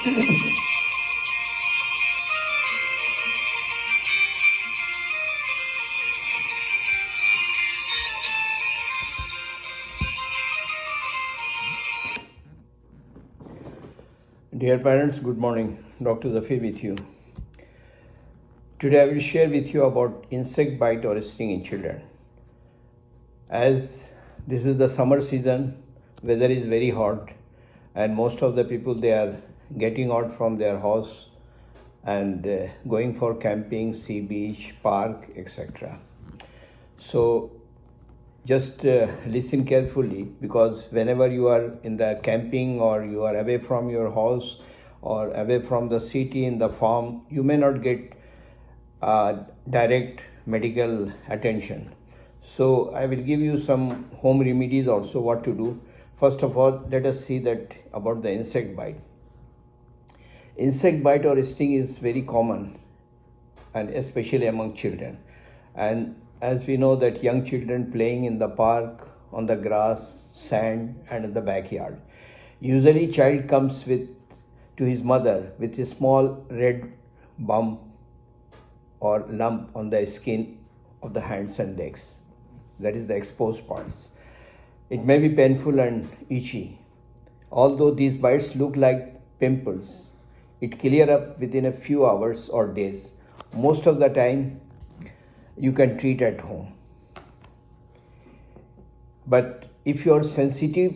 Dear parents, good morning. Dr. Zafir with you. Today I will share with you about insect bite or sting in children. As this is the summer season, weather is very hot and most of the people they are getting out from their house and going for camping, sea beach, park, etc. So just listen carefully, because whenever you are in the camping or you are away from your house or away from the city in the farm, you may not get direct medical attention. So I will give you some home remedies also what to do. First of all, let us see that about the insect bite. Insect bite or sting is very common, and especially among children. And as we know that young children playing in the park, on the grass, sand and in the backyard. Usually child comes to his mother with a small red bump or lump on the skin of the hands and legs. That is the exposed parts. It may be painful and itchy. Although these bites look like pimples, it clear up within a few hours or days. Most of the time you can treat at home. But if you are sensitive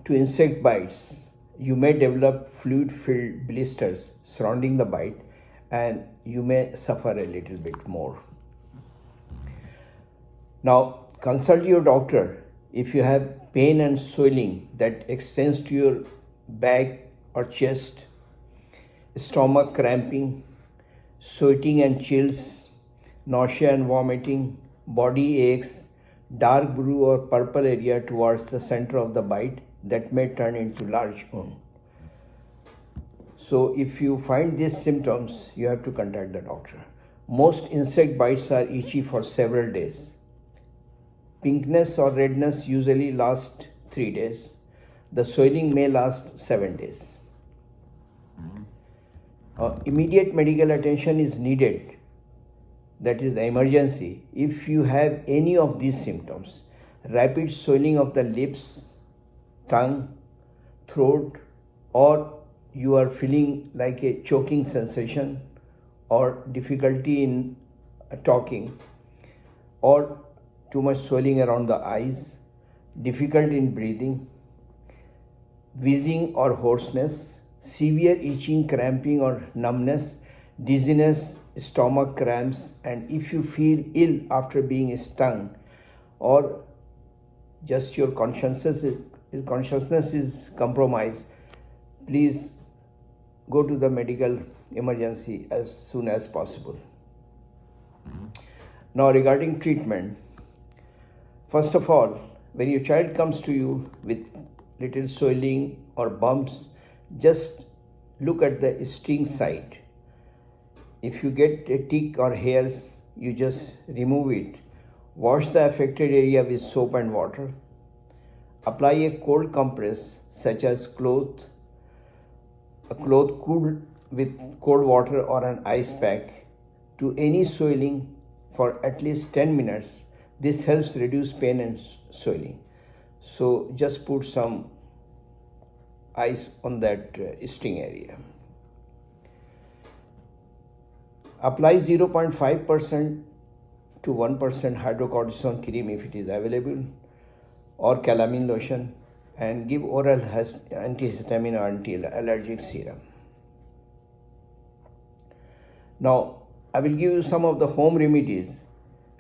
to insect bites, you may develop fluid-filled blisters surrounding the bite and you may suffer a little bit more. Now, consult your doctor if you have pain and swelling that extends to your back or chest, stomach cramping, sweating and chills, nausea and vomiting, body aches, dark blue or purple area towards the center of the bite that may turn into large wound. So if you find these symptoms, you have to contact the doctor. Most insect bites are itchy for several days. Pinkness or redness usually lasts 3 days. The swelling may last 7 days. Immediate medical attention is needed. That is the emergency. If you have any of these symptoms, rapid swelling of the lips, tongue, throat, or you are feeling like a choking sensation or difficulty in talking, or too much swelling around the eyes, difficulty in breathing, wheezing or hoarseness, severe itching, cramping or numbness, dizziness, stomach cramps, and if you feel ill after being stung, or just your consciousness is compromised, please go to the medical emergency as soon as possible. Now regarding treatment, first of all, when your child comes to you with little swelling or bumps, just look at the sting site. If you get a tick or hairs, you just remove it. Wash the affected area with soap and water. Apply a cold compress such as a cloth cooled with cold water or an ice pack to any swelling for at least 10 minutes. This helps reduce pain and swelling. So just put some ice on that sting area. Apply 0.5% to 1% hydrocortisone cream if it is available, or calamine lotion, and give oral antihistamine or anti-allergic serum. Now, I will give you some of the home remedies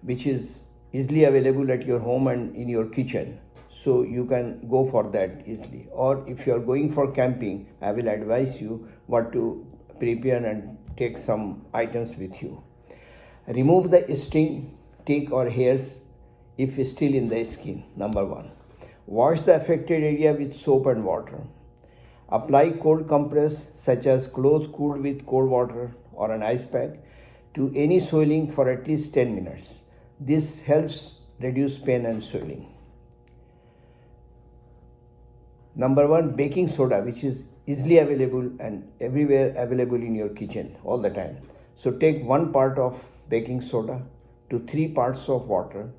which is easily available at your home and in your kitchen. So you can go for that easily. Or if you are going for camping, I will advise you what to prepare and take some items with you. Remove the sting, tick or hairs if still in the skin, number 1. Wash the affected area with soap and water. Apply cold compress such as cloth cooled with cold water or an ice pack to any swelling for at least 10 minutes. This helps reduce pain and swelling. Number one, baking soda, which is easily available and everywhere available in your kitchen all the time. So take 1 part of baking soda to 3 parts of water.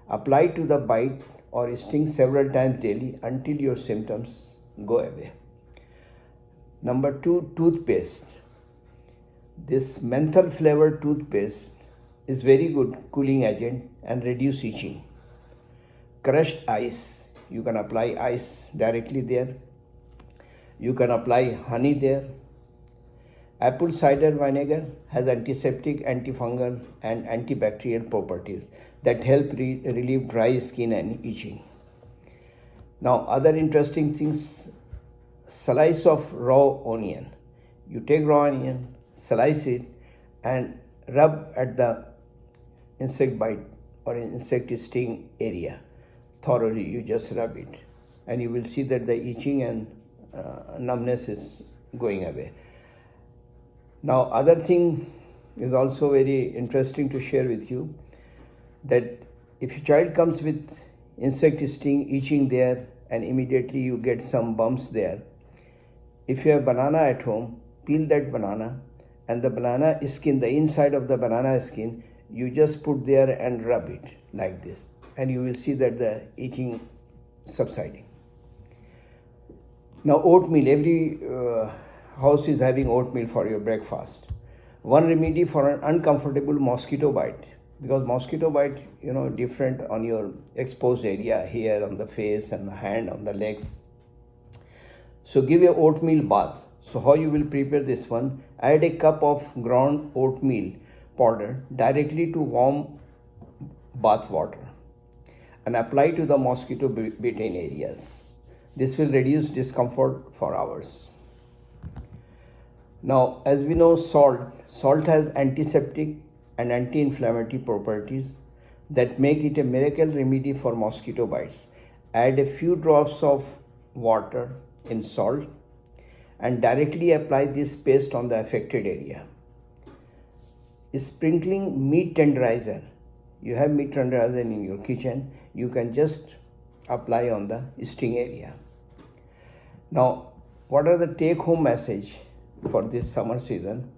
Apply to the bite or sting several times daily until your symptoms go away. Number two, toothpaste. This menthol flavored toothpaste is very good cooling agent and reduce itching. Crushed ice, you can apply ice directly there. You can apply honey there. Apple cider vinegar has antiseptic, antifungal and antibacterial properties that help relieve dry skin and itching. Now other interesting things, slice of raw onion. You take raw onion, slice it and rub at the insect bite or insect sting area thoroughly. You just rub it and you will see that the itching and numbness is going away. Now other thing is also very interesting to share with you, that if your child comes with insect sting, itching there and immediately you get some bumps there, if you have banana at home, peel that banana and the banana skin, the inside of the banana skin, you just put there and rub it like this and you will see that the itching subsiding. Now oatmeal, every house is having oatmeal for your breakfast. One remedy for an uncomfortable mosquito bite, because mosquito bite, different on your exposed area here on the face and the hand, on the legs. So give a oatmeal bath. So how you will prepare this one? Add a cup of ground oatmeal powder directly to warm bath water and apply to the mosquito bitten areas. This will reduce discomfort for hours. Now, as we know, salt has antiseptic and anti-inflammatory properties that make it a miracle remedy for mosquito bites. Add a few drops of water in salt and directly apply this paste on the affected area. Sprinkling meat tenderizer. You have meat tenderizer in your kitchen, you can just apply on the sting area. Now, what are the take-home message for this summer season?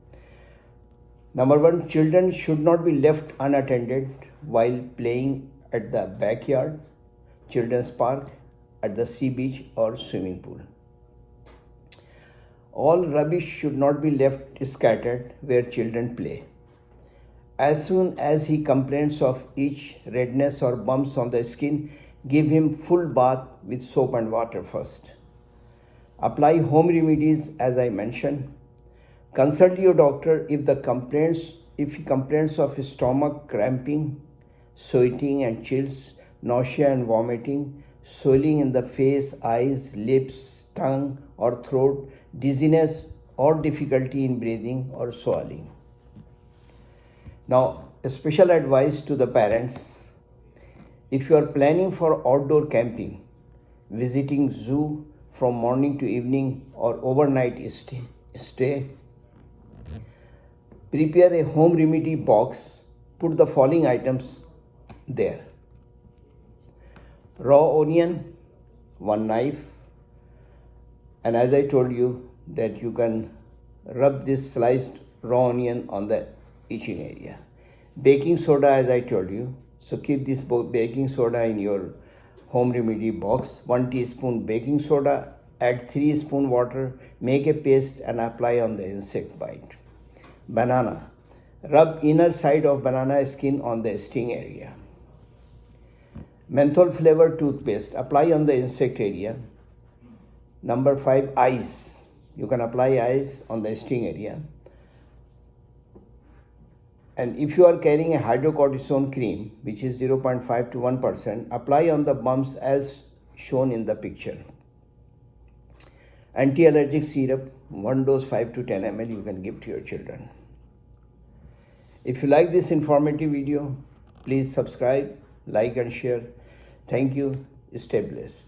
Number one, children should not be left unattended while playing at the backyard, children's park, at the sea beach or swimming pool. All rubbish should not be left scattered where children play. As soon as he complains of itch, redness or bumps on the skin, give him full bath with soap and water first. Apply home remedies as I mentioned. Consult your doctor if he complains of stomach cramping, sweating and chills, nausea and vomiting, swelling in the face, eyes, lips, tongue or throat, dizziness or difficulty in breathing or swallowing. Now, a special advice to the parents: if you are planning for outdoor camping, visiting zoo from morning to evening or overnight stay, prepare a home remedy box. Put the following items there: raw onion, 1 knife, and as I told you that you can rub this sliced raw onion on the itching area. Baking soda, as I told you, so keep this baking soda in your home remedy box. 1 teaspoon baking soda, add 3 spoon water, make a paste and apply on the insect bite. Banana, rub inner side of banana skin on the sting area. Menthol flavored toothpaste, apply on the insect area. Number 5, ice. You can apply ice on the sting area. And if you are carrying a hydrocortisone cream, which is 0.5 to 1%, apply on the bumps as shown in the picture. Anti-allergic syrup, 1 dose 5 to 10 ml you can give to your children. If you like this informative video, please subscribe, like and share. Thank you. Stay blessed.